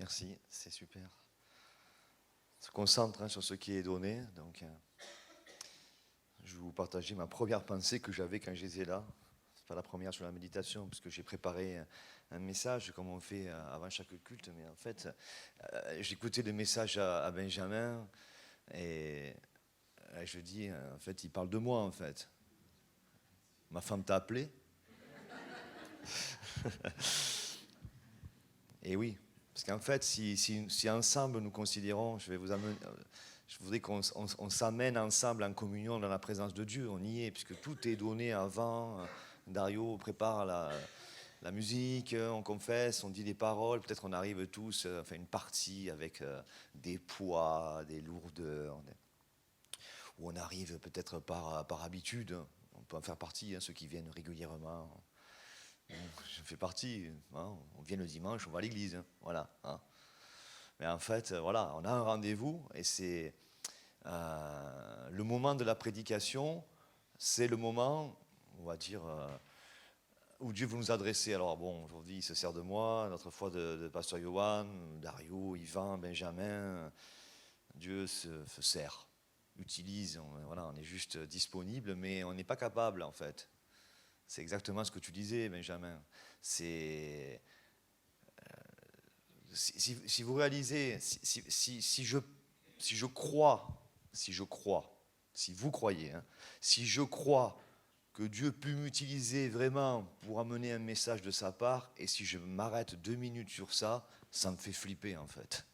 Merci, c'est super. On se concentre sur ce qui est donné. Donc, je vais vous partager ma première pensée que j'avais quand j'étais là. C'est pas la première sur la méditation, puisque j'ai préparé un message comme on fait avant chaque culte. Mais en fait, j'écoutais le message à Benjamin et je dis, en fait, il parle de moi, en fait. Ma femme t'a appelé. Et oui, parce qu'en fait, si ensemble nous considérons, je voudrais qu'on s'amène ensemble en communion dans la présence de Dieu. On y est, puisque tout est donné avant. Dario prépare la musique, on confesse, on dit des paroles. Peut-être on arrive tous, enfin une partie avec des poids, des lourdeurs, ou on arrive peut-être par habitude. On peut en faire partie, ceux qui viennent régulièrement. Je fais partie, on vient le dimanche, on va à l'église, voilà. Mais en fait, voilà, on a un rendez-vous et c'est le moment de la prédication, c'est le moment, on va dire, où Dieu veut nous adresser. Alors bon, aujourd'hui, il se sert de moi, notre fois de Pasteur Johan, Dario, Yvan, Benjamin, Dieu se sert, utilise, voilà, on est juste disponible, mais on n'est pas capable en fait. C'est exactement ce que tu disais, Benjamin. C'est si vous réalisez, si je crois, si vous croyez, si je crois que Dieu peut m'utiliser vraiment pour amener un message de sa part, et si je m'arrête 2 minutes sur ça, ça me fait flipper en fait.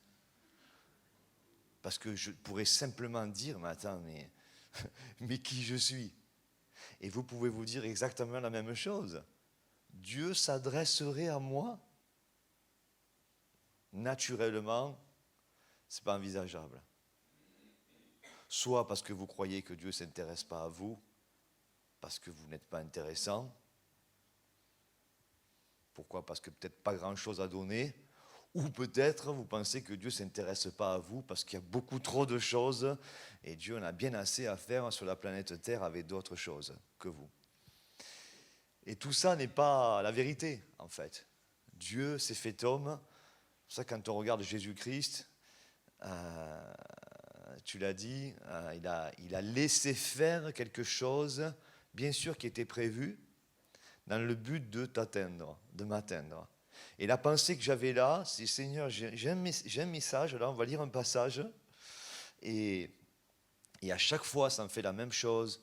Parce que je pourrais simplement dire, mais attends, mais qui je suis? Et vous pouvez vous dire exactement la même chose. Dieu s'adresserait à moi? Naturellement, ce n'est pas envisageable. Soit parce que vous croyez que Dieu ne s'intéresse pas à vous, parce que vous n'êtes pas intéressant. Pourquoi? Parce que peut-être pas grand-chose à donner. Ou peut-être vous pensez que Dieu ne s'intéresse pas à vous parce qu'il y a beaucoup trop de choses et Dieu en a bien assez à faire sur la planète Terre avec d'autres choses que vous. Et tout ça n'est pas la vérité, en fait. Dieu s'est fait homme. C'est pour ça que quand on regarde Jésus-Christ, tu l'as dit, il a laissé faire quelque chose, bien sûr, qui était prévu, dans le but de t'atteindre, de m'atteindre. Et la pensée que j'avais là, c'est Seigneur, j'ai un message, là, on va lire un passage, et à chaque fois, ça me fait la même chose.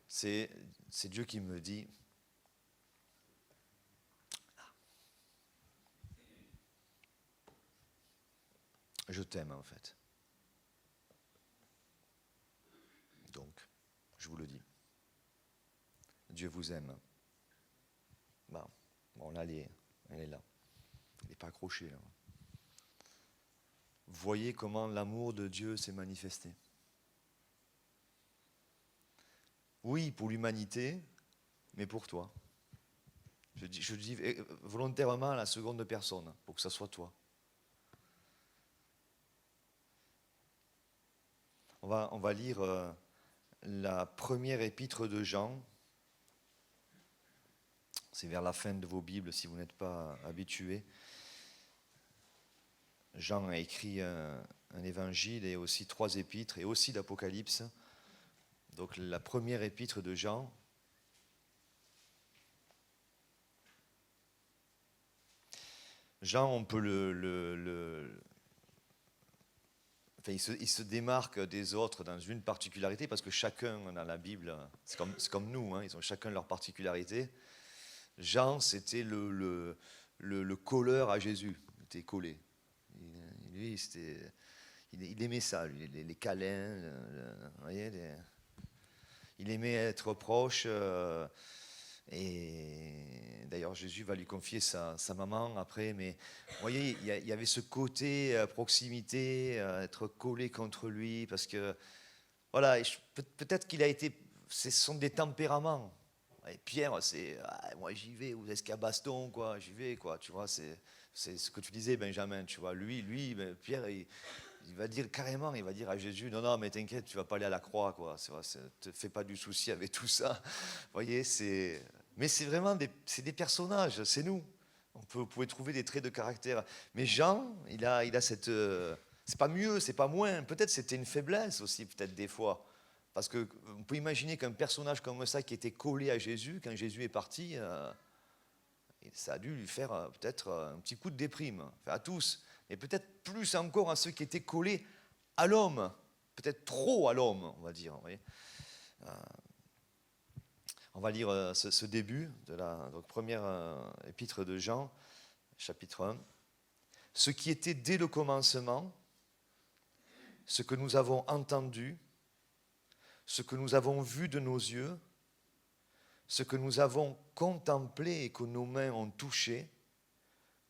C'est Dieu qui me dit, je t'aime en fait. Donc, je vous le dis. Dieu vous aime. Bon là, elle est là. Elle n'est pas accrochée là. Voyez comment l'amour de Dieu s'est manifesté. Oui, pour l'humanité, mais pour toi. Je dis volontairement à la seconde personne, pour que ça soit toi. On va lire la première épître de Jean. C'est vers la fin de vos Bibles si vous n'êtes pas habitués. Jean a écrit un évangile et aussi 3 épîtres et aussi l'Apocalypse. Donc la première épître de Jean. Jean, on peut enfin, il se démarque des autres dans une particularité parce que chacun dans la Bible, c'est comme nous, ils ont chacun leur particularité. Jean, c'était le colleur à Jésus, il était collé. Lui, il aimait ça, lui, les câlins, vous voyez, il aimait être proche. Et d'ailleurs, Jésus va lui confier sa maman après. Mais vous voyez, il y avait ce côté proximité, être collé contre lui, parce que voilà, peut-être qu'il a été. Ce sont des tempéraments. Et Pierre, c'est moi j'y vais, ou est-ce qu'il y a baston, quoi, j'y vais, quoi, tu vois, c'est ce que tu disais, Benjamin, tu vois, lui, Pierre, il va dire carrément, il va dire à Jésus, non, mais t'inquiète, tu vas pas aller à la croix, quoi, te fais pas du souci avec tout ça, vous voyez, mais c'est vraiment des personnages, c'est nous, Vous pouvez trouver des traits de caractère. Mais Jean, il a cette... c'est pas mieux, c'est pas moins. Peut-être c'était une faiblesse aussi, peut-être des fois. Parce que on peut imaginer qu'un personnage comme ça qui était collé à Jésus, quand Jésus est parti, ça a dû lui faire peut-être un petit coup de déprime. Enfin, à tous. Mais peut-être plus encore à ceux qui étaient collés à l'homme. Peut-être trop à l'homme, on va dire. Vous voyez. On va lire ce début de la première épître de Jean, chapitre 1. Ce qui était dès le commencement, ce que nous avons entendu, ce que nous avons vu de nos yeux, ce que nous avons contemplé et que nos mains ont touché,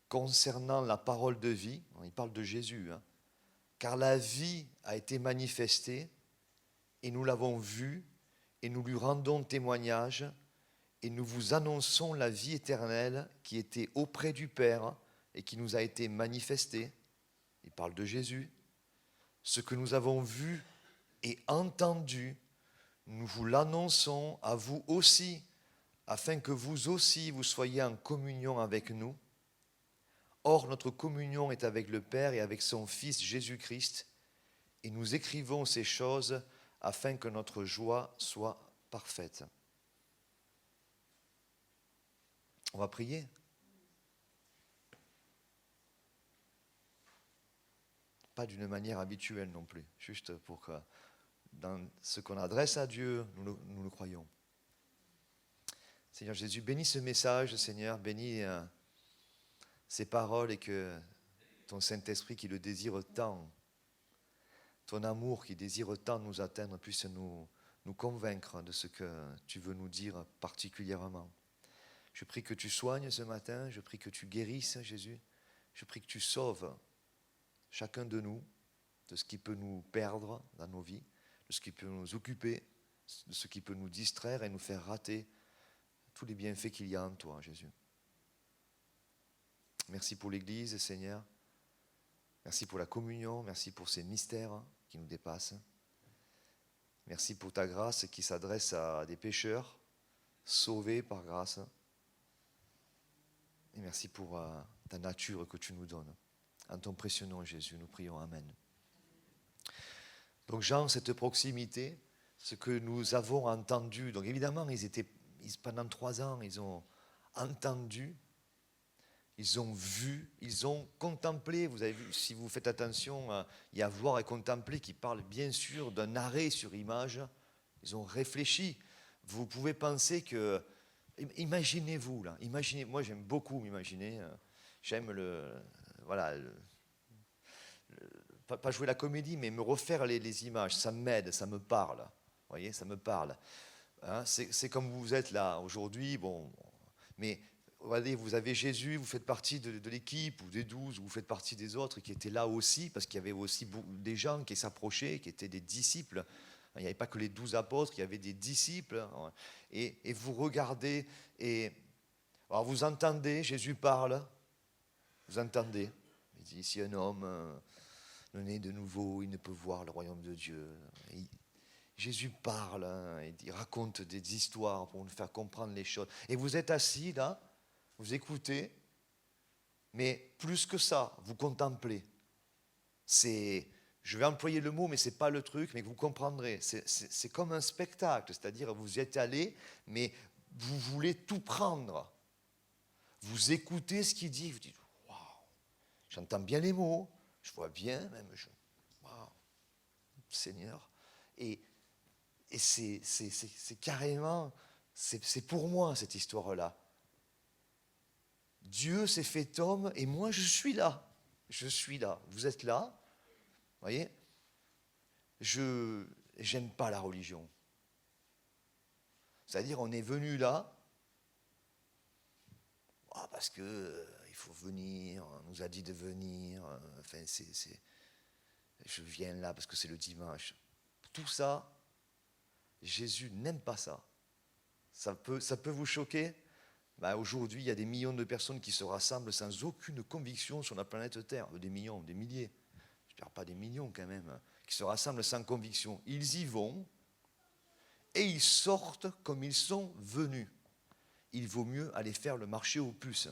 concernant la parole de vie, il parle de Jésus, hein, car la vie a été manifestée et nous l'avons vue et nous lui rendons témoignage et nous vous annonçons la vie éternelle qui était auprès du Père et qui nous a été manifestée. Il parle de Jésus. Ce que nous avons vu et entendu, nous vous l'annonçons à vous aussi, afin que vous aussi vous soyez en communion avec nous. Or, notre communion est avec le Père et avec son Fils Jésus-Christ, et nous écrivons ces choses afin que notre joie soit parfaite. On va prier. Pas d'une manière habituelle non plus, juste pour que dans ce qu'on adresse à Dieu, nous le croyons. Seigneur Jésus, bénis ce message, Seigneur, bénis ces paroles et que ton Saint-Esprit qui le désire tant, ton amour qui désire tant nous atteindre, puisse nous convaincre de ce que tu veux nous dire particulièrement. Je prie que tu soignes ce matin, je prie que tu guérisses, Jésus, je prie que tu sauves chacun de nous de ce qui peut nous perdre dans nos vies, de ce qui peut nous occuper, de ce qui peut nous distraire et nous faire rater tous les bienfaits qu'il y a en toi, Jésus. Merci pour l'Église, Seigneur. Merci pour la communion, merci pour ces mystères qui nous dépassent. Merci pour ta grâce qui s'adresse à des pécheurs sauvés par grâce. Et merci pour ta nature que tu nous donnes. En ton précieux nom, Jésus, nous prions. Amen. Donc Jean, cette proximité, ce que nous avons entendu, donc évidemment, pendant 3 ans, ils ont entendu, ils ont vu, ils ont contemplé. Vous avez vu, si vous faites attention, il y a voir et contempler qui parle bien sûr d'un arrêt sur image. Ils ont réfléchi. Vous pouvez penser que... Imaginez-vous, là. Moi, j'aime beaucoup m'imaginer. J'aime pas jouer la comédie, mais me refaire les images. Ça m'aide, ça me parle. Vous voyez, ça me parle. Hein, c'est comme vous êtes là aujourd'hui, bon, mais regardez, vous avez Jésus, vous faites partie de l'équipe, ou des 12, ou vous faites partie des autres qui étaient là aussi, parce qu'il y avait aussi des gens qui s'approchaient, qui étaient des disciples. Il n'y avait pas que les 12 apôtres, il y avait des disciples. Et vous regardez, et alors vous entendez, Jésus parle, vous entendez. Il dit, si un homme né de nouveau, il ne peut voir le royaume de Dieu. Jésus parle, hein, il raconte des histoires pour nous faire comprendre les choses. Et vous êtes assis là, vous écoutez, mais plus que ça, vous contemplez. Je vais employer le mot, mais ce n'est pas le truc, mais vous comprendrez. C'est comme un spectacle, c'est-à-dire vous y êtes allé, mais vous voulez tout prendre. Vous écoutez ce qu'il dit, vous dites, waouh, j'entends bien les mots, je vois bien même, waouh, Seigneur. Et c'est carrément, c'est pour moi cette histoire-là. Dieu s'est fait homme et moi je suis là. Je suis là. Vous êtes là. Vous voyez, je n'aime pas la religion. C'est-à-dire, on est venu là parce que il faut venir, on nous a dit de venir. Enfin, je viens là parce que c'est le dimanche. Tout ça, Jésus n'aime pas ça. Ça peut vous choquer. Aujourd'hui, il y a des millions de personnes qui se rassemblent sans aucune conviction sur la planète Terre. Des millions, des milliers. Je ne parle pas des millions quand même, qui se rassemblent sans conviction. Ils y vont et ils sortent comme ils sont venus. Il vaut mieux aller faire le marché aux puces.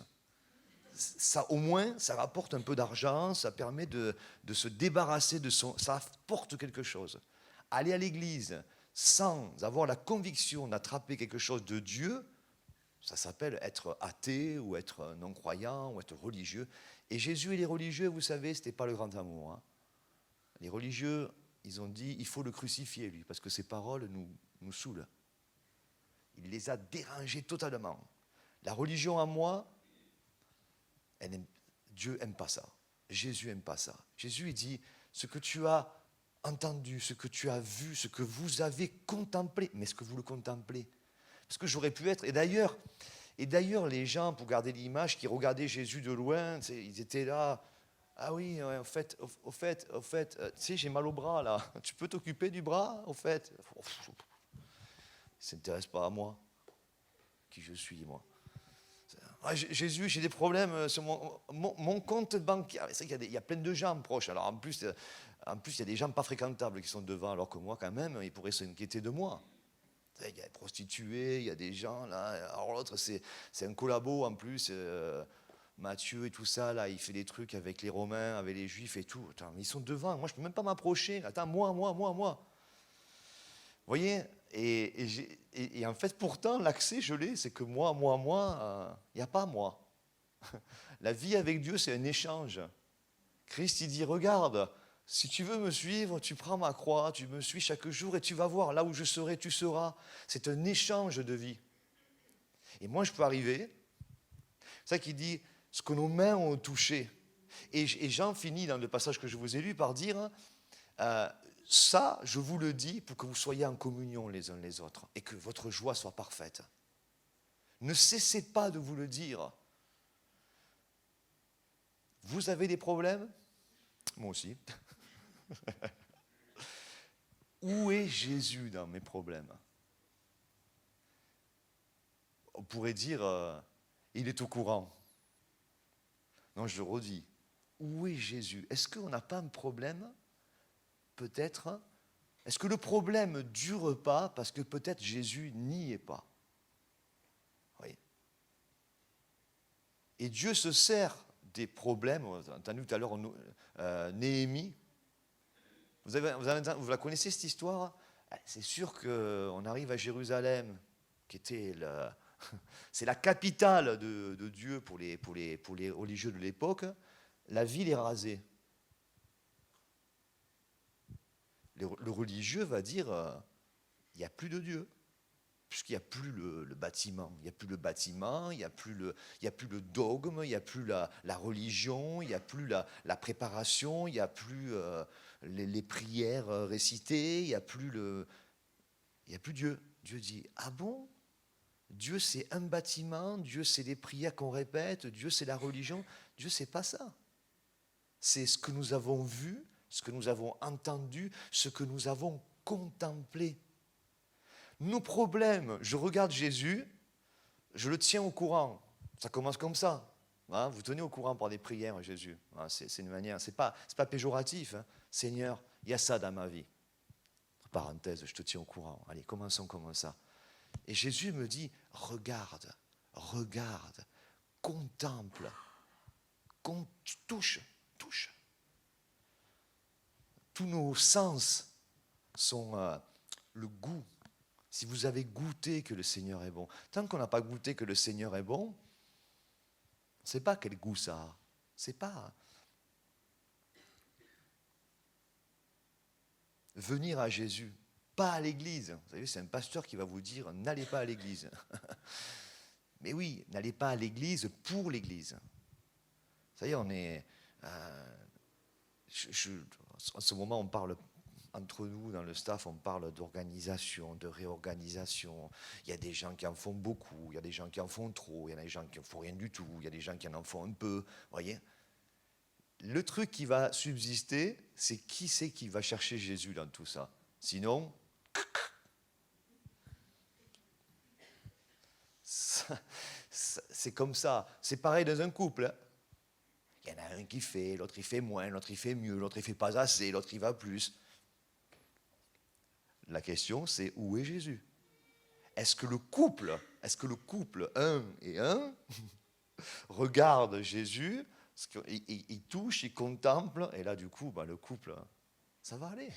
ça, au moins, ça rapporte un peu d'argent, ça permet de se débarrasser de son... Ça apporte quelque chose. Aller à l'église sans avoir la conviction d'attraper quelque chose de Dieu, ça s'appelle être athée ou être non-croyant ou être religieux. Et Jésus et les religieux, vous savez, ce n'était pas le grand amour. Hein. Les religieux, ils ont dit, il faut le crucifier, lui, parce que ses paroles nous saoulent. Il les a dérangés totalement. La religion à moi, Dieu n'aime pas ça. Jésus n'aime pas ça. Jésus, il dit, ce que tu as entendu, ce que tu as vu, ce que vous avez contemplé, mais est-ce que vous le contemplez? Parce que j'aurais pu être... Et d'ailleurs, les gens, pour garder l'image, qui regardaient Jésus de loin, ils étaient là... Ah oui, ouais, au fait, tu sais, j'ai mal au bras, là. Tu peux t'occuper du bras, au fait? Ça ne s'intéresse pas à moi. Qui je suis, moi. Ah, Jésus, j'ai des problèmes sur mon compte bancaire. C'est vrai qu'il y a plein de gens proches. Alors en plus, il y a des gens pas fréquentables qui sont devant, alors que moi, quand même, ils pourraient s'inquiéter de moi. Il y a des prostituées, il y a des gens, là. Alors l'autre, c'est un collabo, en plus. Matthieu et tout ça, là, il fait des trucs avec les Romains, avec les Juifs et tout. Attends, mais ils sont devant. Moi, je peux même pas m'approcher. Attends, moi. Vous voyez, et en fait, pourtant, l'accès, je l'ai, c'est que moi, il n'y a pas moi. La vie avec Dieu, c'est un échange. Christ, il dit, regarde, si tu veux me suivre, tu prends ma croix, tu me suis chaque jour et tu vas voir, là où je serai, tu seras. C'est un échange de vie. Et moi, je peux arriver, c'est ça qu'il dit, ce que nos mains ont touché. Et Jean finit dans le passage que je vous ai lu par dire, ça, je vous le dis pour que vous soyez en communion les uns les autres et que votre joie soit parfaite. Ne cessez pas de vous le dire. Vous avez des problèmes? Moi aussi. Où est Jésus dans mes problèmes? On pourrait dire, il est au courant. Non, je le redis. Où est Jésus? Est-ce qu'on n'a pas un problème? Peut-être. Est-ce que le problème ne dure pas parce que peut-être Jésus n'y est pas? Oui. Et Dieu se sert des problèmes. On a entendu tout à l'heure Néhémie. Vous la connaissez cette histoire? C'est sûr qu'on arrive à Jérusalem, qui était c'est la capitale de Dieu pour les religieux de l'époque. La ville est rasée. Le religieux va dire, il n'y a plus de Dieu, puisqu'il n'y a plus le bâtiment. Il n'y a plus le bâtiment, il n'y a plus le dogme, il n'y a plus la religion, il n'y a plus la préparation, il n'y a plus les prières récitées, il n'y a plus Dieu. Dieu dit, ah bon? Dieu, c'est un bâtiment, Dieu, c'est les prières qu'on répète, Dieu, c'est la religion. Dieu, c'est pas ça. C'est ce que nous avons vu, ce que nous avons entendu, ce que nous avons contemplé. Nos problèmes, je regarde Jésus, je le tiens au courant. Ça commence comme ça. Hein, vous tenez au courant par des prières, Jésus. Hein, c'est une manière, c'est pas péjoratif. Hein. Seigneur, il y a ça dans ma vie. Parenthèse, je te tiens au courant. Allez, commençons comme ça. Et Jésus me dit, regarde, contemple, touche. Tous nos sens sont le goût. Si vous avez goûté que le Seigneur est bon, tant qu'on n'a pas goûté que le Seigneur est bon, on ne sait pas quel goût ça a. C'est pas venir à Jésus, pas à l'église. Vous savez, c'est un pasteur qui va vous dire, n'allez pas à l'église. Mais oui, n'allez pas à l'église pour l'église. Vous savez, on est... en ce moment, on parle entre nous, dans le staff, on parle d'organisation, de réorganisation. Il y a des gens qui en font beaucoup, il y a des gens qui en font trop, il y a des gens qui en font rien du tout, il y a des gens qui en font un peu. Vous voyez? Le truc qui va subsister, c'est qui va chercher Jésus dans tout ça. Sinon, c'est comme ça. C'est pareil dans un couple. Hein. Il y en a un qui fait, l'autre il fait moins, l'autre il fait mieux, l'autre il fait pas assez, l'autre il va plus. La question, c'est où est Jésus? Est-ce que le couple 1 et 1 regarde Jésus, il touche, il contemple, et là du coup, le couple, ça va aller.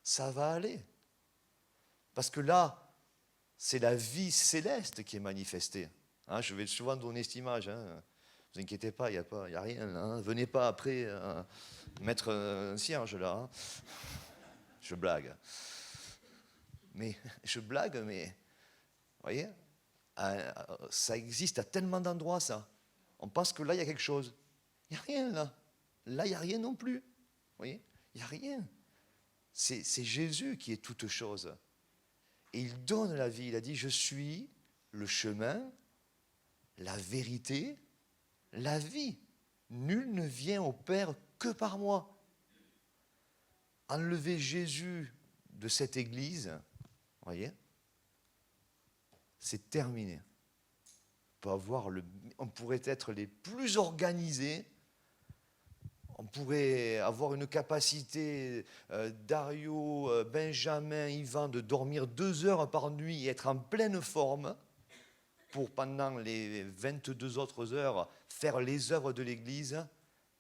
Ça va aller. Parce que là, c'est la vie céleste qui est manifestée. Hein, je vais souvent donner cette image. Ne vous inquiétez pas, il n'y a rien. Hein. Venez pas après mettre un cierge là. Hein. Je blague. Mais vous voyez, ça existe à tellement d'endroits, ça. On pense que là, il y a quelque chose. Il n'y a rien là. Là, il n'y a rien non plus. Vous voyez, il n'y a rien. C'est Jésus qui est toute chose. Et il donne la vie. Il a dit, je suis le chemin, la vérité, la vie. Nul ne vient au Père que par moi. Enlever Jésus de cette église, vous voyez, c'est terminé. On pourrait être les plus organisés. On pourrait avoir une capacité, Dario, Benjamin, Yvan, de dormir 2 heures par nuit et être en pleine forme pour, pendant les 22 autres heures, faire les œuvres de l'Église.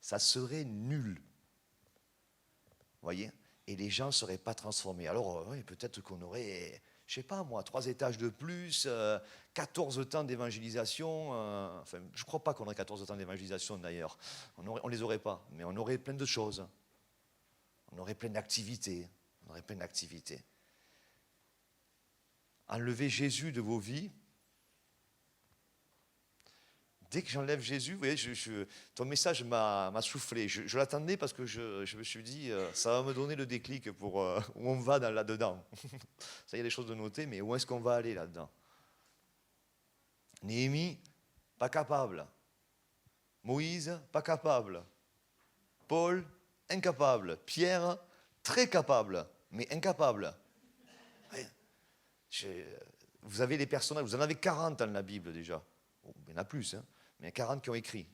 Ça serait nul. Vous voyez ? Et les gens ne seraient pas transformés. Alors, oui, peut-être qu'on aurait, je ne sais pas moi, 3 étages de plus, 14 temps d'évangélisation. Enfin, je ne crois pas qu'on aurait 14 temps d'évangélisation d'ailleurs. On ne les aurait pas, mais on aurait plein de choses. On aurait plein d'activités. Enlevez Jésus de vos vies. Dès que j'enlève Jésus, vous voyez, ton message m'a soufflé. Je l'attendais parce que je me suis dit, ça va me donner le déclic pour où on va là-dedans. Ça, il y a des choses de noter, mais où est-ce qu'on va aller là-dedans ? Néhémie, pas capable. Moïse, pas capable. Paul, incapable. Pierre, très capable, mais incapable. Vous avez les personnages, vous en avez 40 dans la Bible déjà. Bon, il y en a plus, hein. Mais il y a 40 qui ont écrit.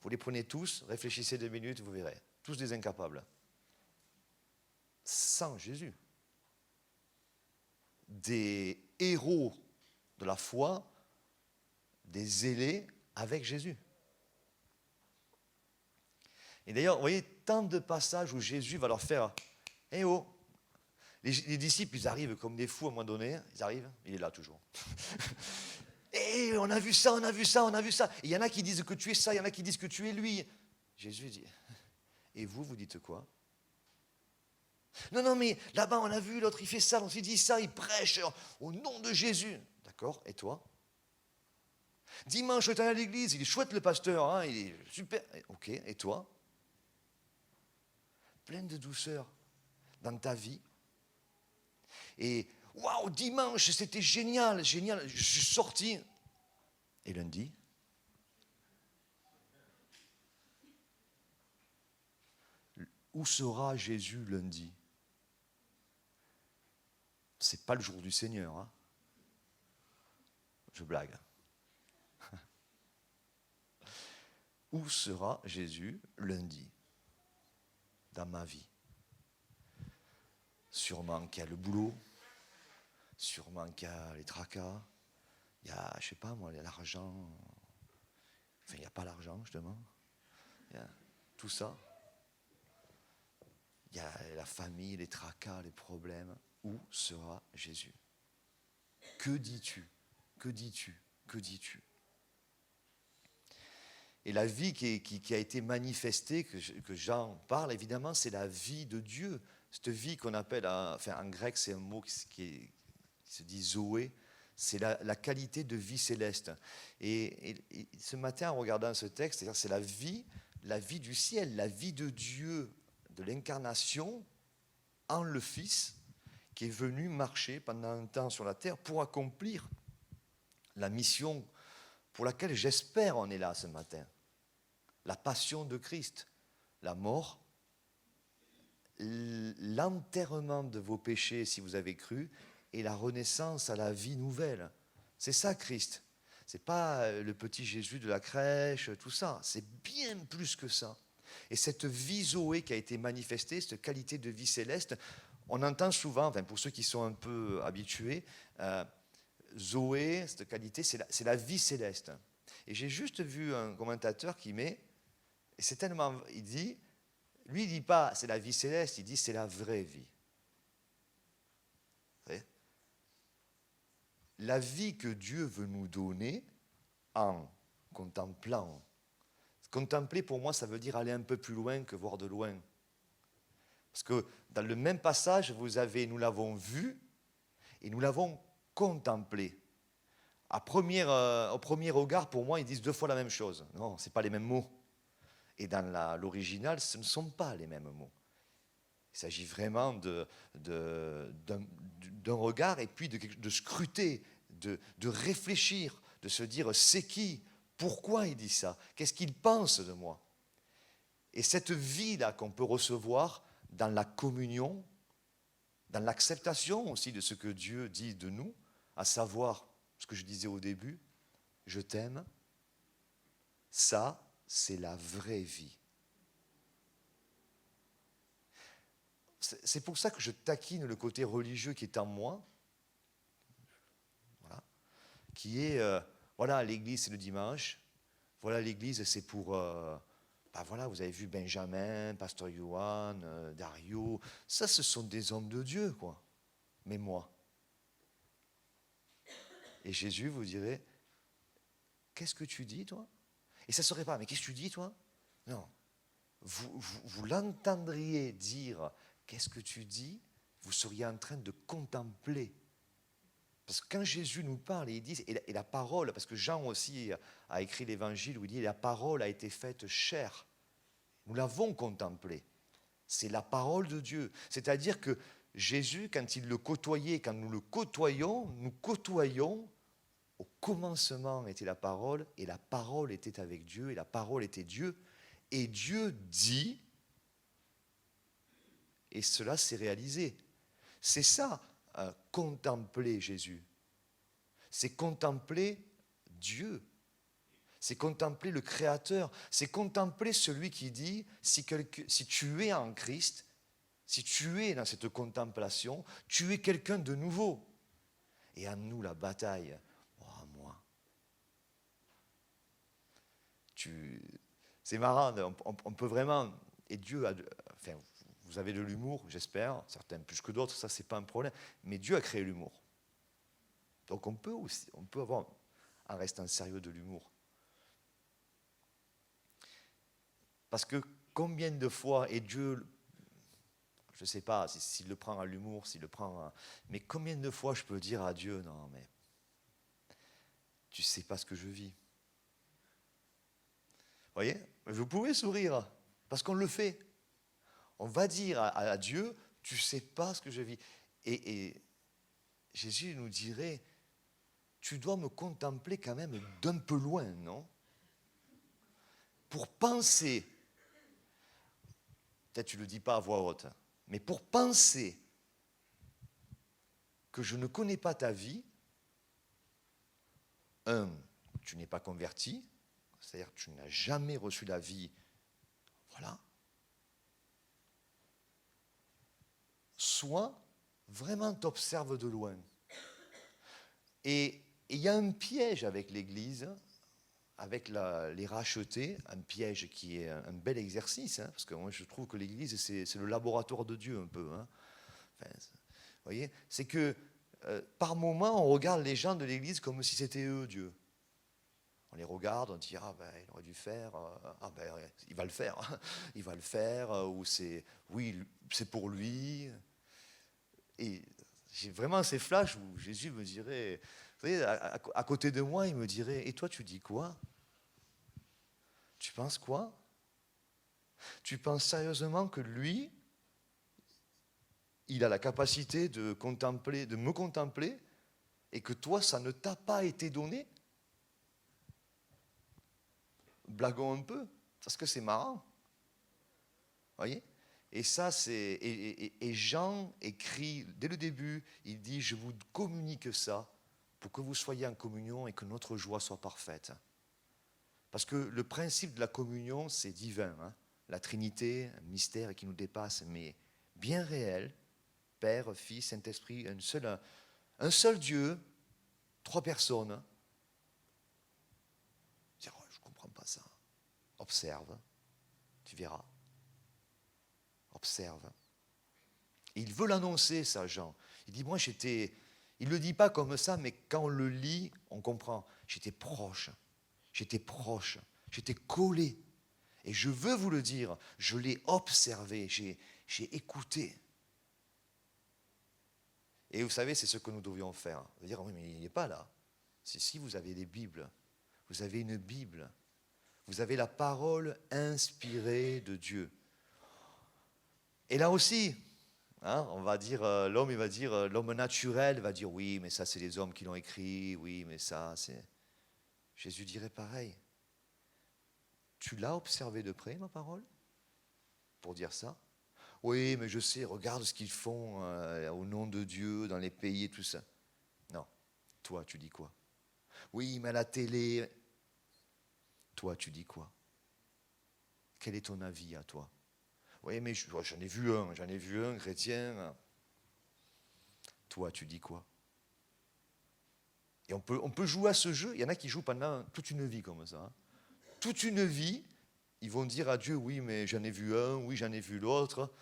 Vous les prenez tous, réfléchissez 2 minutes, vous verrez. Tous des incapables. Sans Jésus. Des héros de la foi, des zélés avec Jésus. Et d'ailleurs, vous voyez, tant de passages où Jésus va leur faire « Eh oh !» Les disciples, ils arrivent comme des fous à un moment donné. Ils arrivent, il est là toujours. Et on a vu ça, on a vu ça, on a vu ça. Il y en a qui disent que tu es ça, il y en a qui disent que tu es lui. Jésus dit, et vous dites quoi ? Non, mais là-bas on a vu, l'autre il fait ça, l'autre il dit ça, il prêche au nom de Jésus. D'accord, et toi ? Dimanche, tu es allé à l'église, il est chouette le pasteur, hein, il est super. Ok, et toi ? Plein de douceur dans ta vie. Et waouh, dimanche, c'était génial, je suis sorti. Et lundi, où sera Jésus lundi ? C'est pas le jour du Seigneur. Hein. Je blague. Où sera Jésus lundi dans ma vie ? Sûrement qu'il y a le boulot, sûrement qu'il y a les tracas, il y a, je sais pas moi, il y a l'argent, enfin il n'y a pas l'argent justement, il y a tout ça. Il y a la famille, les tracas, les problèmes. Où sera Jésus ? Que dis-tu ? Que dis-tu ? Que dis-tu ? Et la vie qui a été manifestée, que Jean parle, évidemment, c'est la vie de Dieu. Cette vie qu'on appelle, en grec, c'est un mot qui se dit Zoé, c'est la qualité de vie céleste. Et ce matin, en regardant ce texte, c'est la vie du ciel, la vie de Dieu, de l'incarnation en le Fils, qui est venu marcher pendant un temps sur la terre pour accomplir la mission pour laquelle j'espère on est là ce matin. La passion de Christ, la mort, l'enterrement de vos péchés si vous avez cru, et la renaissance à la vie nouvelle. C'est ça Christ. C'est pas le petit Jésus de la crèche, tout ça. C'est bien plus que ça. Et cette vie Zoé qui a été manifestée, cette qualité de vie céleste, on entend souvent, enfin pour ceux qui sont un peu habitués, Zoé, cette qualité, c'est la vie céleste. Et j'ai juste vu un commentateur qui met, et c'est tellement, il dit, lui il dit pas c'est la vie céleste, il dit c'est la vraie vie. Vous voyez ? La vie que Dieu veut nous donner en contemplant. Contempler pour moi ça veut dire aller un peu plus loin que voir de loin. Parce que dans le même passage, vous avez, nous l'avons vu et nous l'avons contemplé. Au premier regard, pour moi, ils disent deux fois la même chose. Non, ce n'est pas les mêmes mots. Et dans l'original, ce ne sont pas les mêmes mots. Il s'agit vraiment d'un regard et puis de scruter, de réfléchir, de se dire c'est qui, pourquoi il dit ça, qu'est-ce qu'il pense de moi. Et cette vie-là qu'on peut recevoir dans la communion, dans l'acceptation aussi de ce que Dieu dit de nous, à savoir ce que je disais au début, je t'aime, ça, c'est la vraie vie. C'est pour ça que je taquine le côté religieux qui est en moi, voilà, qui est, voilà, l'église c'est le dimanche, voilà, l'église c'est pour, voilà, vous avez vu Benjamin, Pasteur Johan, Dario, ça ce sont des hommes de Dieu, quoi, mais moi. Et Jésus vous dirait, qu'est-ce que tu dis, toi? Et ça ne serait pas, mais qu'est-ce que tu dis, toi? Non. Vous l'entendriez dire, qu'est-ce que tu dis? Vous seriez en train de contempler. Parce que quand Jésus nous parle, il dit, et la parole, parce que Jean aussi a écrit l'évangile où il dit, la parole a été faite chair. Nous l'avons contemplée. C'est la parole de Dieu. C'est-à-dire que Jésus, quand il le côtoyait, quand nous le côtoyons, nous côtoyons. Au commencement était la parole, et la parole était avec Dieu, et la parole était Dieu. Et Dieu dit, et cela s'est réalisé. C'est ça, contempler Jésus. C'est contempler Dieu. C'est contempler le Créateur. C'est contempler celui qui dit, si tu es en Christ, si tu es dans cette contemplation, tu es quelqu'un de nouveau. Et en nous, la bataille. C'est marrant, on peut vraiment, et Dieu a, enfin, vous avez de l'humour, j'espère, certains plus que d'autres, ça c'est pas un problème, mais Dieu a créé l'humour. Donc on peut avoir, en restant sérieux, de l'humour. Parce que combien de fois, et Dieu, je ne sais pas s'il le prend à l'humour, mais combien de fois je peux dire à Dieu, non mais, tu ne sais pas ce que je vis. Vous voyez, vous pouvez sourire, parce qu'on le fait. On va dire à Dieu, tu ne sais pas ce que je vis. Et Jésus nous dirait, tu dois me contempler quand même d'un peu loin, non? Pour penser, peut-être tu ne le dis pas à voix haute, mais pour penser que je ne connais pas ta vie, tu n'es pas converti, c'est-à-dire que tu n'as jamais reçu la vie, voilà. Soit vraiment t'observe de loin. Et il y a un piège avec l'Église, avec les rachetés, un piège qui est un bel exercice, parce que moi je trouve que l'Église c'est le laboratoire de Dieu un peu. Enfin, vous voyez, c'est que par moments on regarde les gens de l'Église comme si c'était eux Dieu. On les regarde, on dit il aurait dû faire, il va le faire, ou c'est pour lui. Et j'ai vraiment ces flashs où Jésus me dirait, vous voyez, à côté de moi, il me dirait, et toi tu dis quoi? Tu penses quoi? Tu penses sérieusement que lui, il a la capacité de me contempler, et que toi, ça ne t'a pas été donné? Blaguons un peu, parce que c'est marrant. Vous voyez? Et ça, et Jean écrit, dès le début, il dit, je vous communique ça pour que vous soyez en communion et que notre joie soit parfaite. Parce que le principe de la communion, c'est divin. La Trinité, un mystère qui nous dépasse, mais bien réel. Père, Fils, Saint-Esprit, un seul Dieu, 3 personnes. observe, tu verras. Observe. Et il veut l'annoncer, ça, Jean. Il dit, moi, j'étais... Il ne le dit pas comme ça, mais quand on le lit, on comprend. J'étais proche, j'étais collé. Et je veux vous le dire, je l'ai observé, j'ai écouté. Et vous savez, c'est ce que nous devions faire. Vous dire, oui, mais il n'est pas là. Si vous avez des Bibles, vous avez une Bible, vous avez la parole inspirée de Dieu. Et là aussi, on va dire, l'homme naturel va dire, oui, mais ça c'est les hommes qui l'ont écrit, oui, mais ça c'est... Jésus dirait pareil. Tu l'as observé de près, ma parole, pour dire ça? Oui, mais je sais, regarde ce qu'ils font au nom de Dieu, dans les pays et tout ça. Non, toi tu dis quoi? Oui, mais à la télé, toi tu dis quoi? Quel est ton avis à toi? Oui, mais j'en ai vu un chrétien. Toi, tu dis quoi? Et on peut jouer à ce jeu. Il y en a qui jouent pendant toute une vie comme ça. Toute une vie, ils vont dire à Dieu, oui, mais j'en ai vu un, oui, j'en ai vu l'autre.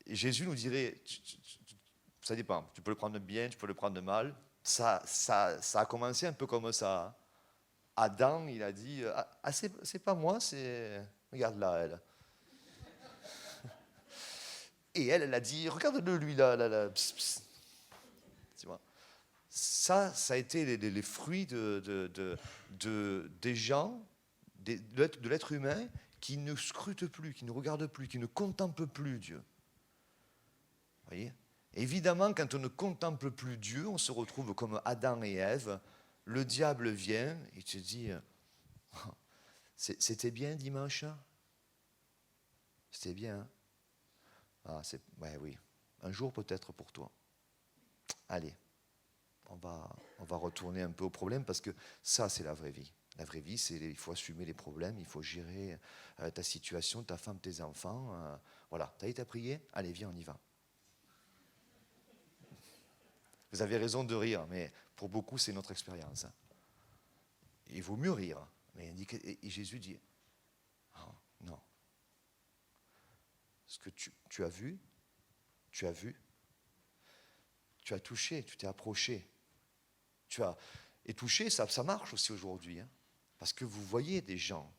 Et Jésus nous dirait, ça dépend, tu peux le prendre bien, tu peux le prendre mal. Ça a commencé un peu comme ça. Adam, il a dit, c'est pas moi, c'est... Regarde là, elle. Et elle a dit, regarde-le lui là. Pss, pss. Tu vois, ça a été les fruits des gens, de l'être humain qui ne scrutent plus, qui ne regardent plus, qui ne contemplent plus Dieu. Vous voyez? Évidemment, quand on ne contemple plus Dieu, on se retrouve comme Adam et Ève. Le diable vient et te dit, c'était bien dimanche? C'était bien, hein? Ouais, oui. Un jour peut-être pour toi. Allez, on va retourner un peu au problème parce que ça, c'est la vraie vie. La vraie vie, c'est il faut assumer les problèmes, il faut gérer ta situation, ta femme, tes enfants. Voilà, t'as été à prier? Allez, viens, on y va. Vous avez raison de rire, mais pour beaucoup, c'est notre expérience. Il vaut mieux rire. Mais et Jésus dit, oh, non. Ce que tu as vu, tu as touché, tu t'es approché. Et toucher, ça marche aussi aujourd'hui. Parce que vous voyez des gens.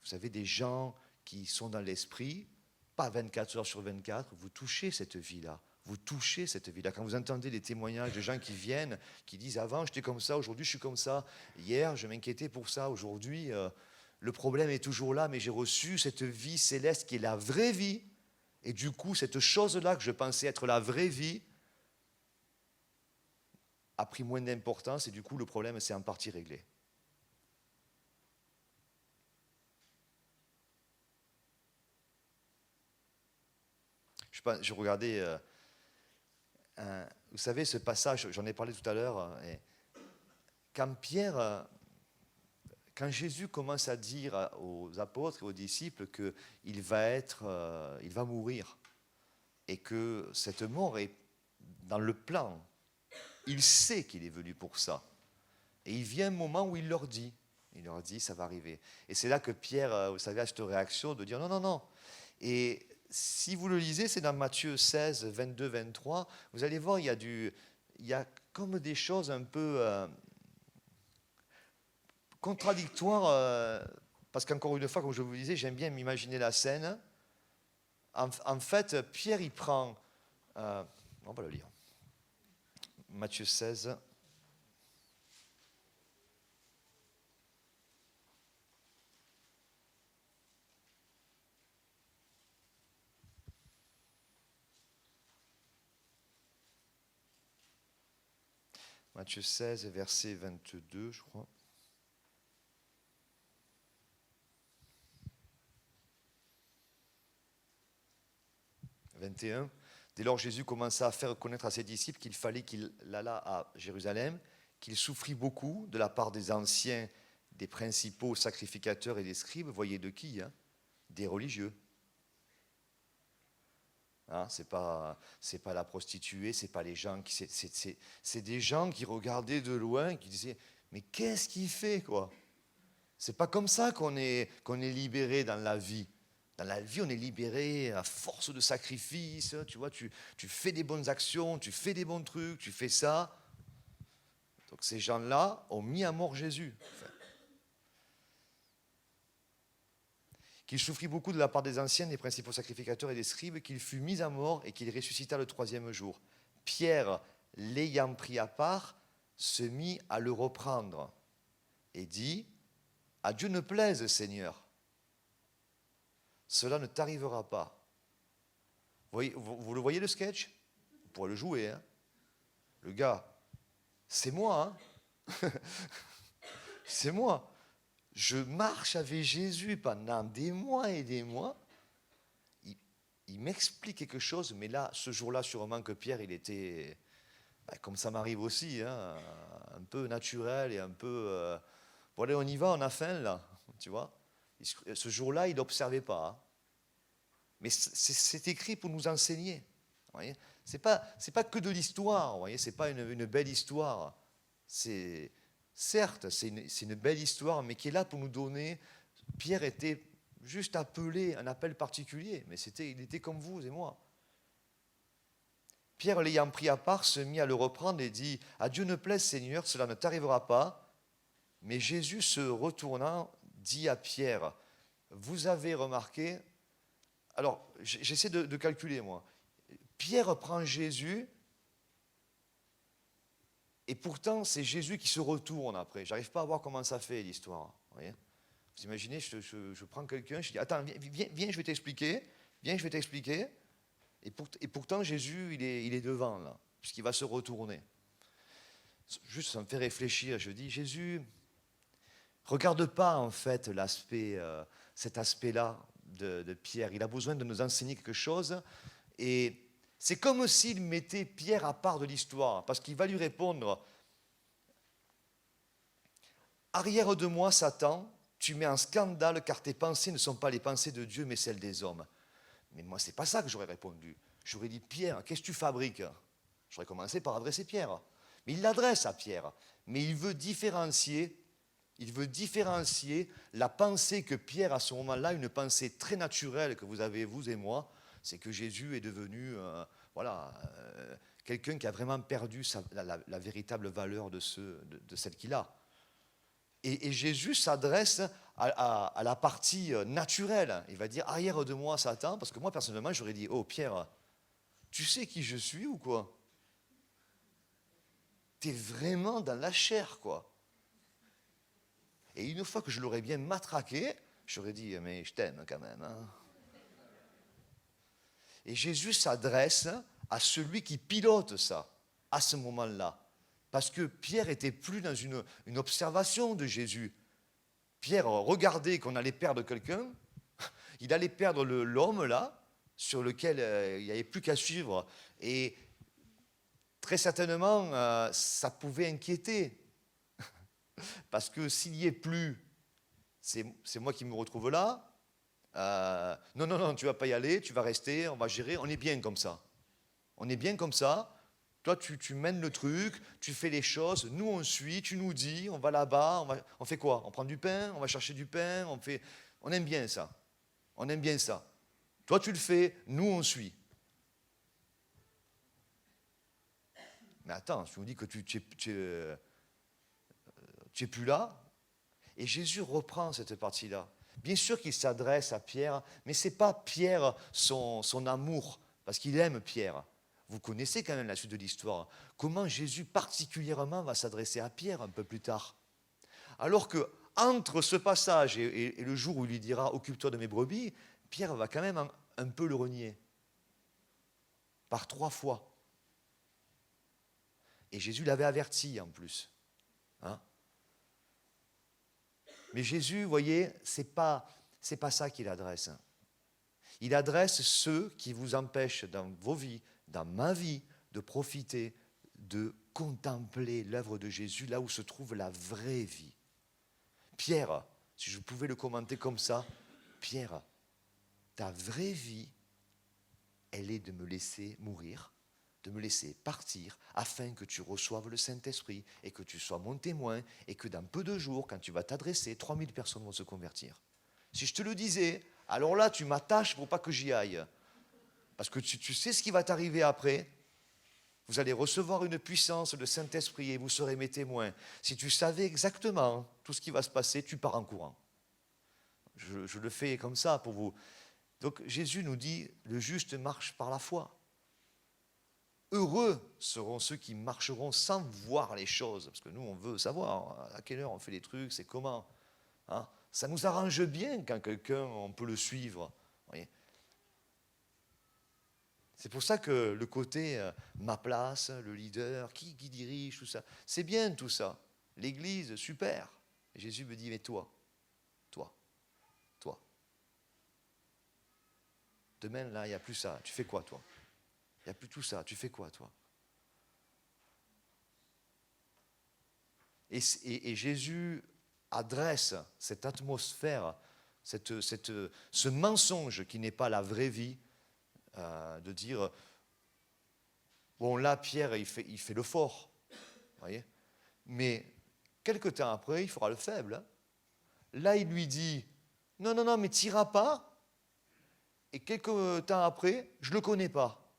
Vous avez des gens qui sont dans l'esprit, pas 24 heures sur 24, vous touchez cette vie-là. Vous touchez cette vie-là. Quand vous entendez des témoignages de gens qui viennent, qui disent avant j'étais comme ça, aujourd'hui je suis comme ça, hier je m'inquiétais pour ça, aujourd'hui le problème est toujours là, mais j'ai reçu cette vie céleste qui est la vraie vie. Et du coup, cette chose-là que je pensais être la vraie vie a pris moins d'importance et du coup le problème s'est en partie réglé. Je regardais, vous savez, ce passage, j'en ai parlé tout à l'heure, quand Jésus commence à dire aux apôtres et aux disciples qu'il va mourir et que cette mort est dans le plan, il sait qu'il est venu pour ça. Et il vient un moment où il leur dit, ça va arriver. Et c'est là que Pierre, vous savez, a cette réaction de dire non, non, non. Et si vous le lisez, c'est dans Matthieu 16, 22, 23, vous allez voir, il y a comme des choses un peu contradictoires, parce qu'encore une fois, comme je vous le disais, j'aime bien m'imaginer la scène. En fait, Pierre, il prend... on va le lire. Matthieu 16. Matthieu 16, verset 22, je crois. « 21. Dès lors, Jésus commença à faire connaître à ses disciples qu'il fallait qu'il allât à Jérusalem, qu'il souffrit beaucoup de la part des anciens, des principaux sacrificateurs et des scribes. Voyez de qui? Des religieux. C'est pas la prostituée, c'est pas les gens qui... C'est des gens qui regardaient de loin, qui disaient « Mais qu'est-ce qu'il fait, quoi ?» C'est pas comme ça qu'on est libéré dans la vie. Dans la vie, on est libéré à force de sacrifices. Tu vois, tu fais des bonnes actions, tu fais des bons trucs, tu fais ça. Donc ces gens-là ont mis à mort Jésus. Enfin, qu'il souffrit beaucoup de la part des anciens, des principaux sacrificateurs et des scribes, qu'il fut mis à mort et qu'il ressuscita le troisième jour. Pierre, l'ayant pris à part, se mit à le reprendre et dit, « À Dieu ne plaise, Seigneur, cela ne t'arrivera pas. » Vous le voyez le sketch? Vous pourrez le jouer. Hein, le gars, c'est moi. Hein. C'est moi. Je marche avec Jésus pendant des mois et des mois. Il m'explique quelque chose, mais là, ce jour-là, sûrement que Pierre, il était, comme ça m'arrive aussi, hein, un peu naturel et un peu... bon, allez, on y va, on a faim, là, tu vois. Ce jour-là, il n'observait pas. Hein. Mais c'est écrit pour nous enseigner. Vous voyez, c'est pas que de l'histoire, vous voyez, c'est pas une belle histoire. Certes, c'est une belle histoire, mais qui est là pour nous donner. Pierre était juste appelé, un appel particulier, mais il était comme vous et moi. Pierre, l'ayant pris à part, se mit à le reprendre et dit, « À Dieu ne plaise, Seigneur, cela ne t'arrivera pas. » Mais Jésus, se retournant, dit à Pierre, « Vous avez remarqué... » Alors, j'essaie de calculer, moi. Pierre prend Jésus, et pourtant, c'est Jésus qui se retourne après. J'arrive pas à voir comment ça fait, l'histoire. Vous imaginez, je prends quelqu'un, je dis, attends, viens, je vais t'expliquer. Viens, je vais t'expliquer. Et pourtant, Jésus, il est devant, là, puisqu'il va se retourner. Juste, ça me fait réfléchir. Je dis, Jésus, regarde pas, en fait, cet aspect-là de Pierre. Il a besoin de nous enseigner quelque chose. Et c'est comme s'il mettait Pierre à part de l'histoire, parce qu'il va lui répondre, « Arrière de moi, Satan, tu mets en scandale, car tes pensées ne sont pas les pensées de Dieu, mais celles des hommes. » Mais moi, c'est pas ça que j'aurais répondu. J'aurais dit, « Pierre, qu'est-ce que tu fabriques ?» J'aurais commencé par adresser Pierre. Mais il l'adresse à Pierre. Mais il veut différencier la pensée que Pierre, à ce moment-là, une pensée très naturelle que vous avez, vous et moi, c'est que Jésus est devenu quelqu'un qui a vraiment perdu la véritable valeur de celle qu'il a. Et Jésus s'adresse à la partie naturelle. Il va dire, arrière de moi, Satan, parce que moi, personnellement, j'aurais dit, oh Pierre, tu sais qui je suis ou quoi? T'es vraiment dans la chair, quoi. Et une fois que je l'aurais bien matraqué, j'aurais dit, mais je t'aime quand même. Hein. Et Jésus s'adresse à celui qui pilote ça, à ce moment-là. Parce que Pierre n'était plus dans une observation de Jésus. Pierre regardait qu'on allait perdre quelqu'un, il allait perdre l'homme là, sur lequel il n'y avait plus qu'à suivre. Et très certainement, ça pouvait inquiéter. Parce que s'il n'y est plus, c'est moi qui me retrouve là. Non, tu ne vas pas y aller, tu vas rester, on va gérer, on est bien comme ça. On est bien comme ça. Toi, tu mènes le truc, tu fais les choses, nous on suit, tu nous dis, on va là-bas, on fait quoi? On prend du pain, on va chercher du pain, on aime bien ça. On aime bien ça. Toi, tu le fais, nous on suit. Mais attends, tu nous dis que tu n'es plus là. Et Jésus reprend cette partie-là. Bien sûr qu'il s'adresse à Pierre, mais ce n'est pas Pierre son amour, parce qu'il aime Pierre. Vous connaissez quand même la suite de l'histoire. Comment Jésus particulièrement va s'adresser à Pierre un peu plus tard. Alors que entre ce passage et le jour où il lui dira « Occupe-toi de mes brebis », Pierre va quand même un peu le renier. Par 3 fois. Et Jésus l'avait averti en plus. Hein? Mais Jésus, vous voyez, c'est pas ça qu'il adresse. Il adresse ceux qui vous empêchent dans vos vies, dans ma vie, de profiter, de contempler l'œuvre de Jésus là où se trouve la vraie vie. Pierre, si je pouvais le commenter comme ça, ta vraie vie, elle est de me laisser mourir de me laisser partir afin que tu reçoives le Saint-Esprit et que tu sois mon témoin et que dans peu de jours, quand tu vas t'adresser, 3000 personnes vont se convertir. Si je te le disais, alors là, tu m'attaches pour pas que j'y aille. Parce que tu sais ce qui va t'arriver après. Vous allez recevoir une puissance de Saint-Esprit et vous serez mes témoins. Si tu savais exactement tout ce qui va se passer, tu pars en courant. Je le fais comme ça pour vous. Donc Jésus nous dit, le juste marche par la foi. Heureux seront ceux qui marcheront sans voir les choses. Parce que nous, on veut savoir à quelle heure on fait les trucs, c'est comment. Hein? Ça nous arrange bien quand quelqu'un, on peut le suivre. Voyez. C'est pour ça que le côté ma place, le leader, qui dirige, tout ça, c'est bien tout ça. L'église, super. Et Jésus me dit, mais toi. Demain, là, il n'y a plus ça. Tu fais quoi, toi? Il n'y a plus tout ça. Tu fais quoi, toi? Et Jésus adresse cette atmosphère, ce mensonge qui n'est pas la vraie vie, de dire, bon là, Pierre, il fait le fort, voyez, mais quelque temps après, il fera le faible. Hein. Là, il lui dit, non, mais tu n'iras pas. Et quelques temps après, je ne le connais pas.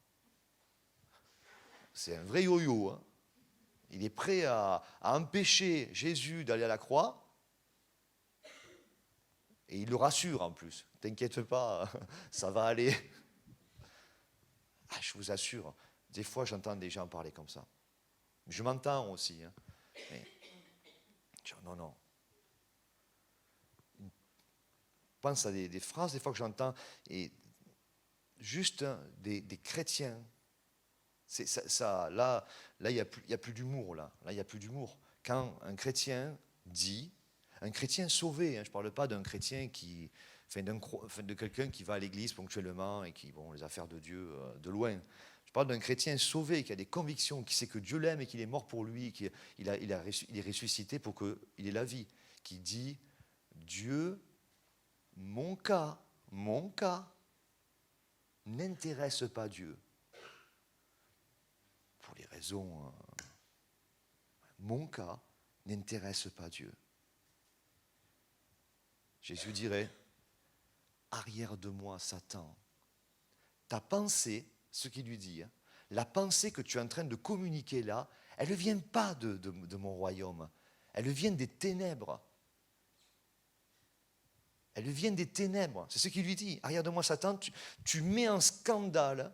C'est un vrai yo-yo. Hein. Il est prêt à empêcher Jésus d'aller à la croix. Et il le rassure en plus. T'inquiète pas, ça va aller. Ah, je vous assure, des fois j'entends des gens parler comme ça. Je m'entends aussi. Hein. Mais, non. Je pense à des phrases des fois que j'entends. Et juste des chrétiens. Là, il n'y a plus d'humour. Là, il n'y a plus d'humour. Quand un chrétien dit, un chrétien sauvé, hein, je ne parle pas d'un chrétien de quelqu'un qui va à l'église ponctuellement et qui, les affaires de Dieu de loin. Je parle d'un chrétien sauvé qui a des convictions, qui sait que Dieu l'aime et qu'il est mort pour lui, qu'il est ressuscité pour qu'il ait la vie, qui dit, Dieu, mon cas, n'intéresse pas Dieu. Pour les raisons, mon cas n'intéresse pas Dieu. Jésus dirait, arrière de moi, Satan. Ta pensée, ce qu'il lui dit, hein, la pensée que tu es en train de communiquer là, elle ne vient pas de mon royaume, elle vient des ténèbres. Elle vient des ténèbres. C'est ce qu'il lui dit. Arrière de moi, Satan, tu mets en scandale.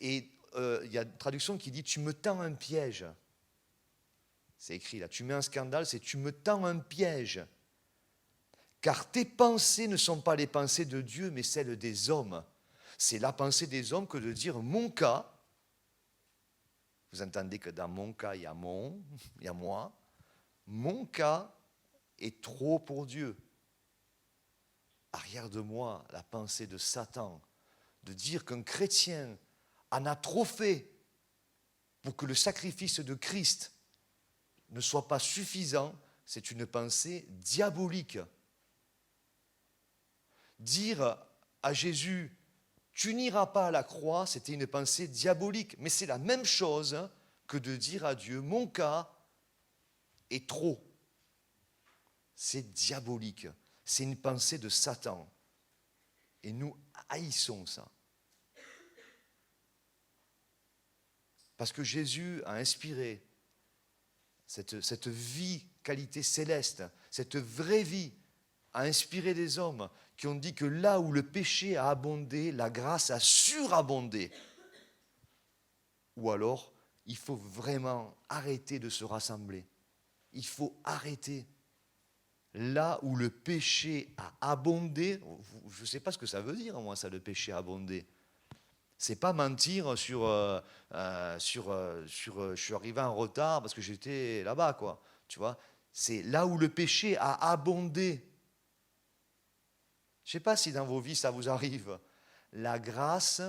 Et il y a une traduction qui dit, tu me tends un piège. C'est écrit là. Tu mets en scandale, c'est tu me tends un piège. Car tes pensées ne sont pas les pensées de Dieu, mais celles des hommes. C'est la pensée des hommes que de dire mon cas. Vous entendez que dans mon cas, il y a moi. Mon cas est trop pour Dieu. Arrière de moi, la pensée de Satan, de dire qu'un chrétien en a trop fait pour que le sacrifice de Christ ne soit pas suffisant, c'est une pensée diabolique. Dire à Jésus, tu n'iras pas à la croix, c'était une pensée diabolique. Mais c'est la même chose que de dire à Dieu, mon cas est trop. C'est diabolique. C'est une pensée de Satan. Et nous haïssons ça. Parce que Jésus a inspiré cette vie, qualité céleste, cette vraie vie, a inspiré des hommes qui ont dit que là où le péché a abondé, la grâce a surabondé. Ou alors, il faut vraiment arrêter de se rassembler. Il faut arrêter. Là où le péché a abondé, je ne sais pas ce que ça veut dire, moi, ça, le péché a abondé. C'est pas mentir sur je suis arrivé en retard parce que j'étais là-bas, quoi. Tu vois, c'est là où le péché a abondé. Je ne sais pas si dans vos vies ça vous arrive. La grâce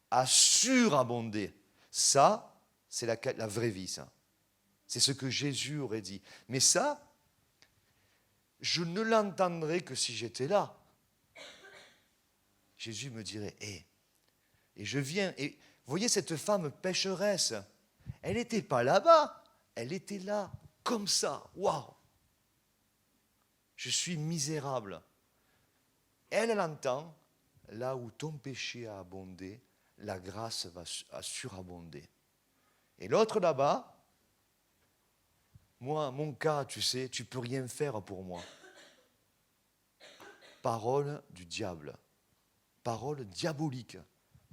a surabondé. Ça, c'est la vraie vie, ça. C'est ce que Jésus aurait dit. Mais ça, je ne l'entendrai que si j'étais là. Jésus me dirait, Et je viens, et vous voyez cette femme pécheresse, elle n'était pas là-bas, elle était là, comme ça. Waouh! Je suis misérable. Elle entend, là où ton péché a abondé, la grâce va surabonder. Et l'autre là-bas, moi, mon cas, tu sais, tu peux rien faire pour moi. Parole du diable. Parole diabolique.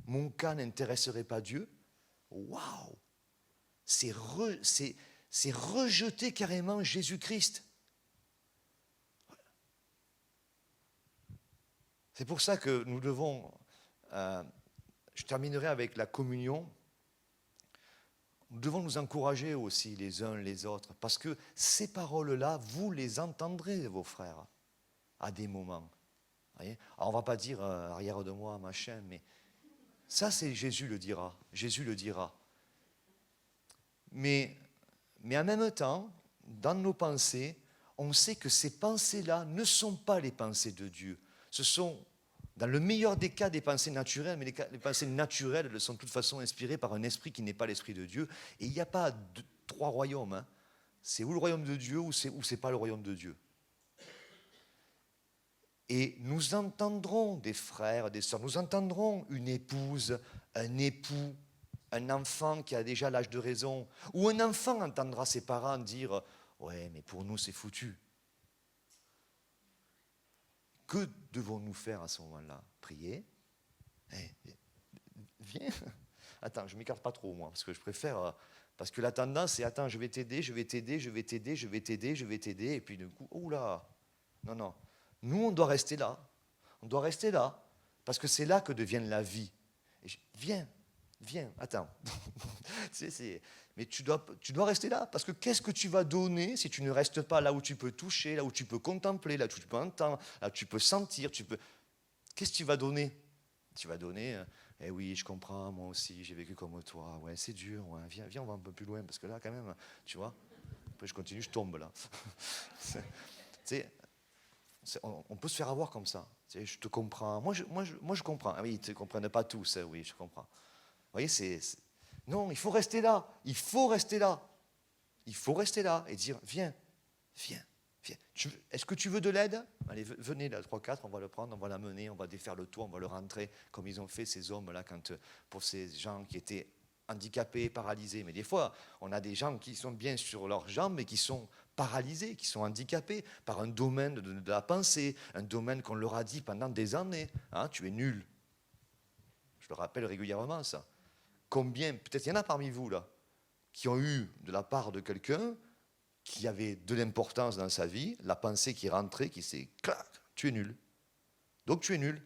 Mon cas n'intéresserait pas Dieu. Waouh! C'est rejeter carrément Jésus-Christ. C'est pour ça que nous devons, je terminerai avec la communion, nous devons nous encourager aussi les uns les autres, parce que ces paroles-là, vous les entendrez, vos frères, à des moments. Voyez, alors on ne va pas dire arrière de moi, machin, mais ça, c'est Jésus le dira. Jésus le dira. Mais en même temps, dans nos pensées, on sait que ces pensées-là ne sont pas les pensées de Dieu. Ce sont, dans le meilleur des cas, des pensées naturelles, mais les pensées naturelles, elles sont de toute façon inspirées par un esprit qui n'est pas l'esprit de Dieu. Et il n'y a pas trois royaumes. Hein. C'est ou le royaume de Dieu ou c'est pas le royaume de Dieu. Et nous entendrons des frères, des sœurs, nous entendrons une épouse, un époux, un enfant qui a déjà l'âge de raison, ou un enfant entendra ses parents dire « Ouais, mais pour nous, c'est foutu ». Que devons-nous faire à ce moment-là? Prier? Viens. Attends, je ne m'écarte pas trop, moi, parce que je préfère... Parce que la tendance, c'est « Attends, je vais t'aider, je vais t'aider, je vais t'aider, je vais t'aider, je vais t'aider », et puis d'un coup, oh là. Non, non. Nous, on doit rester là. On doit rester là, parce que c'est là que devient la vie. Et viens, attends. Mais tu dois rester là, parce que qu'est-ce que tu vas donner si tu ne restes pas là où tu peux toucher, là où tu peux contempler, là où tu peux entendre, là où tu peux sentir, Qu'est-ce que tu vas donner? Tu vas donner, eh oui, je comprends, moi aussi, j'ai vécu comme toi, ouais, c'est dur, ouais. Viens, on va un peu plus loin, parce que là, quand même, tu vois, après je continue, je tombe là. On peut se faire avoir comme ça. Je te comprends. Moi, je comprends. Ah oui, ils ne te comprennent pas tous. Hein, oui, je comprends. Vous voyez, non, il faut rester là. Il faut rester là. Il faut rester là et dire, viens. Est-ce que tu veux de l'aide? Allez, venez là, 3-4, on va le prendre, on va l'amener, on va défaire le toit, on va le rentrer, comme ils ont fait ces hommes-là, pour ces gens qui étaient handicapés, paralysés. Mais des fois, on a des gens qui sont bien sur leurs jambes, mais qui sont paralysés, qui sont handicapés par un domaine de la pensée, un domaine qu'on leur a dit pendant des années. Hein, tu es nul. Je le rappelle régulièrement, ça. Combien, peut-être il y en a parmi vous, là, qui ont eu de la part de quelqu'un qui avait de l'importance dans sa vie, la pensée qui rentrait, qui s'est clac, tu es nul. Donc tu es nul.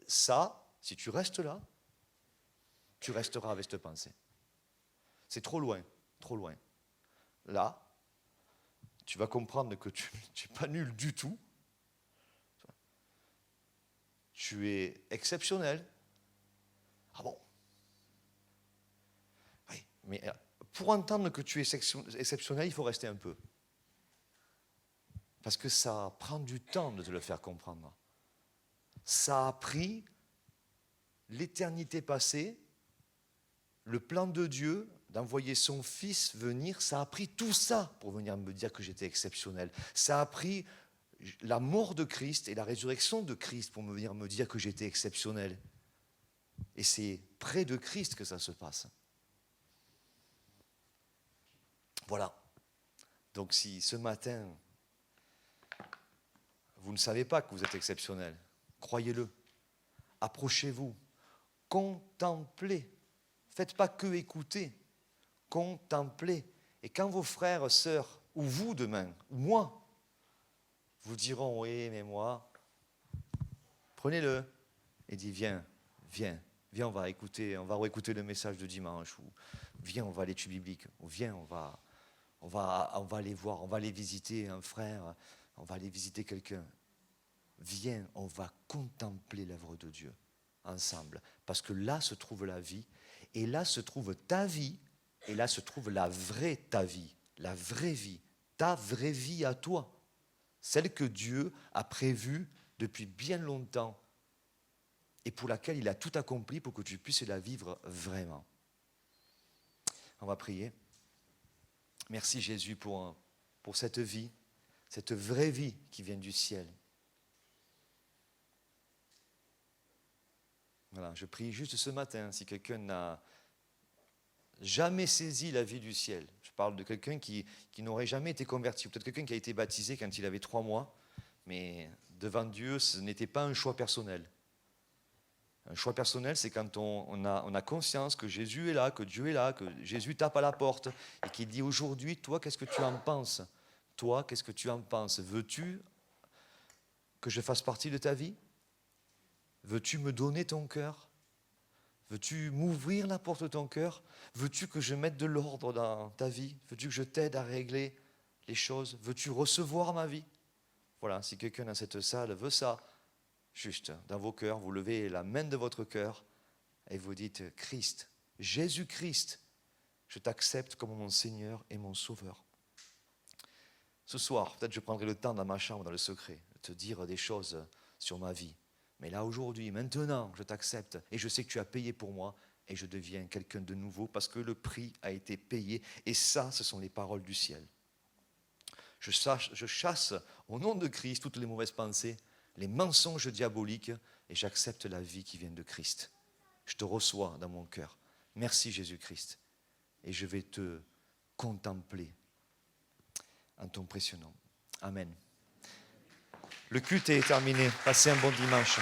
Ça, si tu restes là, tu resteras avec cette pensée. C'est trop loin, trop loin. Là, tu vas comprendre que tu n'es pas nul du tout. Tu es exceptionnel. Ah bon? Oui, mais pour entendre que tu es exceptionnel, il faut rester un peu. Parce que ça prend du temps de te le faire comprendre. Ça a pris l'éternité passée, le plan de Dieu d'envoyer son fils venir, ça a pris tout ça pour venir me dire que j'étais exceptionnel. Ça a pris la mort de Christ et la résurrection de Christ pour venir me dire que j'étais exceptionnel. Et c'est près de Christ que ça se passe. Voilà. Donc si ce matin, vous ne savez pas que vous êtes exceptionnel, croyez-le. Approchez-vous. Contemplez. Faites pas que écouter. Contemplez. Et quand vos frères, sœurs, ou vous demain, ou moi, vous diront, oui, mais moi, prenez-le et dites, viens, on va écouter le message de dimanche, ou viens, on va à l'étude biblique, ou viens, on va aller voir, on va aller visiter un frère, on va aller visiter quelqu'un. Viens, on va contempler l'œuvre de Dieu ensemble, parce que là se trouve la vie, et là se trouve ta vie, et là se trouve la vraie ta vie, la vraie vie, ta vraie vie à toi, celle que Dieu a prévue depuis bien longtemps et pour laquelle il a tout accompli pour que tu puisses la vivre vraiment. On va prier. Merci Jésus pour cette vie, cette vraie vie qui vient du ciel. Voilà, je prie juste ce matin, si quelqu'un n'a jamais saisi la vie du ciel, je parle de quelqu'un qui n'aurait jamais été converti, peut-être quelqu'un qui a été baptisé quand il avait 3 mois, mais devant Dieu, ce n'était pas un choix personnel. Un choix personnel, c'est quand on a conscience que Jésus est là, que Dieu est là, que Jésus tape à la porte et qu'il dit aujourd'hui, toi, qu'est-ce que tu en penses? Toi, qu'est-ce que tu en penses? Veux-tu que je fasse partie de ta vie? Veux-tu me donner ton cœur? Veux-tu m'ouvrir la porte de ton cœur? Veux-tu que je mette de l'ordre dans ta vie? Veux-tu que je t'aide à régler les choses? Veux-tu recevoir ma vie? Voilà, si quelqu'un dans cette salle veut ça, juste dans vos cœurs, vous levez la main de votre cœur et vous dites « Christ, Jésus-Christ, je t'accepte comme mon Seigneur et mon Sauveur. » Ce soir, peut-être je prendrai le temps dans ma chambre, dans le secret, de te dire des choses sur ma vie. Mais là, aujourd'hui, maintenant, je t'accepte et je sais que tu as payé pour moi et je deviens quelqu'un de nouveau parce que le prix a été payé. Et ça, ce sont les paroles du ciel. Je chasse au nom de Christ toutes les mauvaises pensées, les mensonges diaboliques et j'accepte la vie qui vient de Christ. Je te reçois dans mon cœur. Merci Jésus-Christ. Et je vais te contempler en ton précieux nom. Amen. Le culte est terminé. Passez un bon dimanche.